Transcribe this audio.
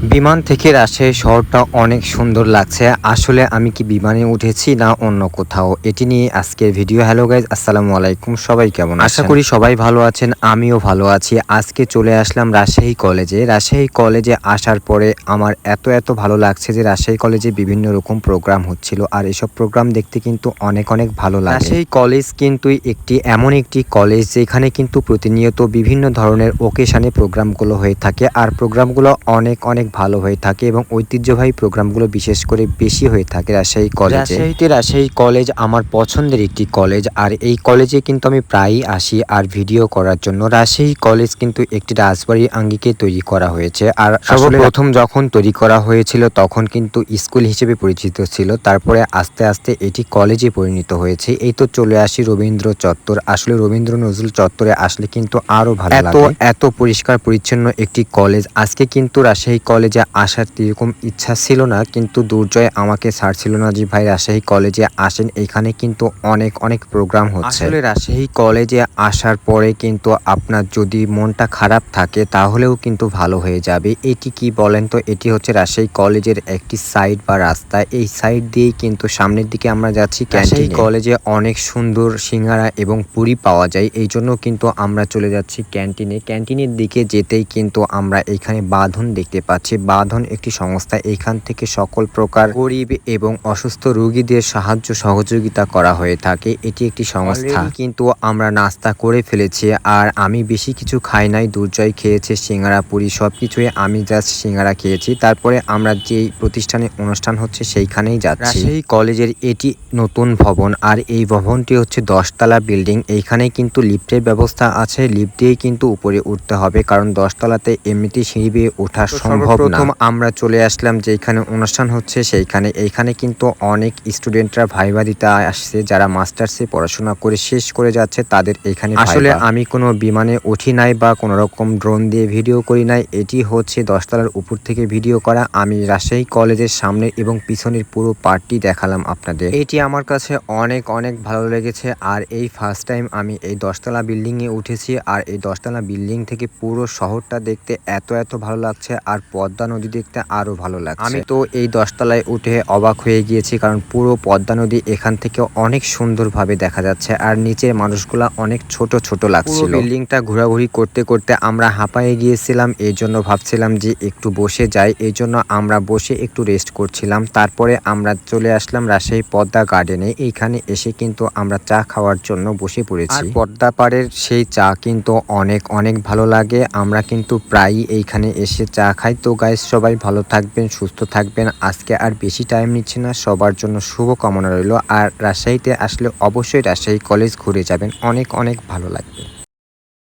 বিমান থেকে রাজশাহী শহরটা অনেক সুন্দর লাগছে। আসলে আমি কি বিমানে উঠেছি না অন্য কোথাও, এটি নিয়ে আজকের ভিডিও। হ্যালো গাইজ, আসসালামু আলাইকুম। সবাই কেমন আছেন? আশা করি সবাই ভালো আছেন, আমিও ভালো আছি। আজকে চলে আসলাম রাজশাহী কলেজে। রাজশাহী কলেজে আসার পরে আমার এত ভালো লাগছে যে রাজশাহী কলেজে বিভিন্ন রকম প্রোগ্রাম হচ্ছিল, আর এসব প্রোগ্রাম দেখতে কিন্তু অনেক ভালো লাগে। রাজশাহী কলেজ কিন্তু এমন একটি কলেজ যেখানে কিন্তু প্রতিনিয়ত বিভিন্ন ধরনের ওকেশনে প্রোগ্রামগুলো হয়ে থাকে, আর প্রোগ্রামগুলো অনেক ভালো হয়ে থাকে এবং ঐতিহ্যবাহী প্রোগ্রামগুলো বিশেষ করে বেশি হয়ে থাকে রাজশাহী কলেজে। রাজশাহী কলেজ আমার পছন্দের একটি কলেজ, আর এই কলেজে কিন্তু আমি প্রায়ই আসি আর ভিডিও করার জন্য। রাজশাহী কলেজ কিন্তু একটি রাজবাড়ির আঙ্গিকে তৈরি করা হয়েছে, আর সর্বপ্রথম যখন তৈরি করা হয়েছিল তখন কিন্তু স্কুল হিসেবে পরিচিত ছিল, তারপরে আস্তে এটি কলেজে পরিণত হয়েছে। এই তো চলে আসি রবীন্দ্র চত্বর। আসলে রবীন্দ্র নজরুল চত্বরে আসলে কিন্তু আরো ভালো লাগে। এত পরিষ্কার পরিচ্ছন্ন একটি কলেজ। আজকে কিন্তু রাজশাহী কলেজে আসার এরকম ইচ্ছা ছিল না, কিন্তু দুর্জয় আমাকে ছাড়ছিল না যে ভাই রাজশাহী কলেজে আসেন, এখানে কিন্তু অনেক প্রোগ্রাম হচ্ছে। আসলে রাজশাহী কলেজে আসার পরে কিন্তু আপনার যদি মনটা খারাপ থাকে তাহলেও কিন্তু ভালো হয়ে যাবে। এটি কি বলেন তো? এটি হচ্ছে রাজশাহী কলেজের একটি সাইড বা রাস্তা। এই সাইড দিয়েই কিন্তু সামনের দিকে আমরা যাচ্ছি ক্যান্টিনে। কলেজে অনেক সুন্দর সিঙ্গারা এবং পুরি পাওয়া যায়, এই জন্য কিন্তু আমরা চলে যাচ্ছি ক্যান্টিনে। ক্যান্টিনের দিকে যেতেই কিন্তু আমরা এখানে বাঁধন দেখতে পাচ্ছি। বাঁধন একটি সংস্থা, এখান থেকে সকল প্রকার গরিব এবং অসুস্থ রোগীদের সাহায্য সহযোগিতা করা হয়ে থাকে। এটি একটি সংস্থা। কিন্তু আমরা নাস্তা করে ফেলেছি, আর আমি বেশি কিছু খাই নাই। দুর্জয় খেয়েছে সিঙ্গারা পুরি সবকিছুই, আমি জাস্ট সিঙ্গারা খেয়েছি। তারপরে আমরা যেই প্রতিষ্ঠানে অনুষ্ঠান হচ্ছে সেইখানেই যাচ্ছি। রাজশাহী কলেজের এটি নতুন ভবন, আর এই ভবনটি হচ্ছে 10তলা বিল্ডিং। এইখানে কিন্তু লিফটের ব্যবস্থা আছে, লিফট দিয়েই কিন্তু উপরে উঠতে হবে, কারণ 10তলাতে এমনিতেই সিঁড়ি বেয়ে ওঠা সম্ভব না। প্রথম আমরা চলে আসলাম যেখানে অনুষ্ঠান হচ্ছে সেইখানে। এইখানে কিন্তু অনেক স্টুডেন্টরা ভাইবা দিতে আসছে, যারা মাস্টার্সে পড়াশোনা করে শেষ করে যাচ্ছে তাদের এখানে। আসলে আমি কোনো বিমানে উঠি নাই বা কোনো রকম ড্রোন দিয়ে ভিডিও করি নাই, এটি হচ্ছে 10তলার উপর থেকে ভিডিও করা। আমি রাজশাহী কলেজের সামনে এবং পিছনের পুরো পার্টটি দেখালাম আপনাদের। এটি আমার কাছে অনেক ভালো লেগেছে, আর এই ফার্স্ট টাইম আমি এই 10তলা বিল্ডিংয়ে উঠেছি, আর এই 10তলা বিল্ডিং থেকে পুরো শহরটা দেখতে এত ভালো লাগছে, আর পদ্মা নদী দেখতে আরো ভালো লাগছে। আমি তো এই 10তলায় উঠে অবাক হয়ে গিয়েছি, কারণ পুরো পদ্মা নদী এখান থেকে অনেক সুন্দরভাবে দেখা যাচ্ছে, আর নিচের মানুষগুলা অনেক ছোট লাগছিল। বিল্ডিংটা ঘোরাঘুরি করতে আমরা হাঁপায়ে গিয়েছিলাম, এই জন্য ভাবছিলাম যে একটু বসে যাই, এই জন্য আমরা বসে একটু রেস্ট করছিলাম। তারপরে আমরা চলে আসলাম রাজশাহী পদ্মা গার্ডেনে। এইখানে এসে কিন্তু আমরা চা খাওয়ার জন্য বসে পড়েছি। আর পদ্মা পাড়ের সেই চা কিন্তু অনেক ভালো লাগে। আমরা কিন্তু প্রায়ই এইখানে এসে চা খাই। তো গাইস, সবাই ভালো থাকবেন, সুস্থ থাকবেন। আজকে আর বেশি টাইম নিচ্ছি না, সবার জন্য শুভ কামনা রইল। আর রাজশাহীতে আসলে অবশ্যই রাজশাহী কলেজ ঘুরে যাবেন, অনেক ভালো লাগবে।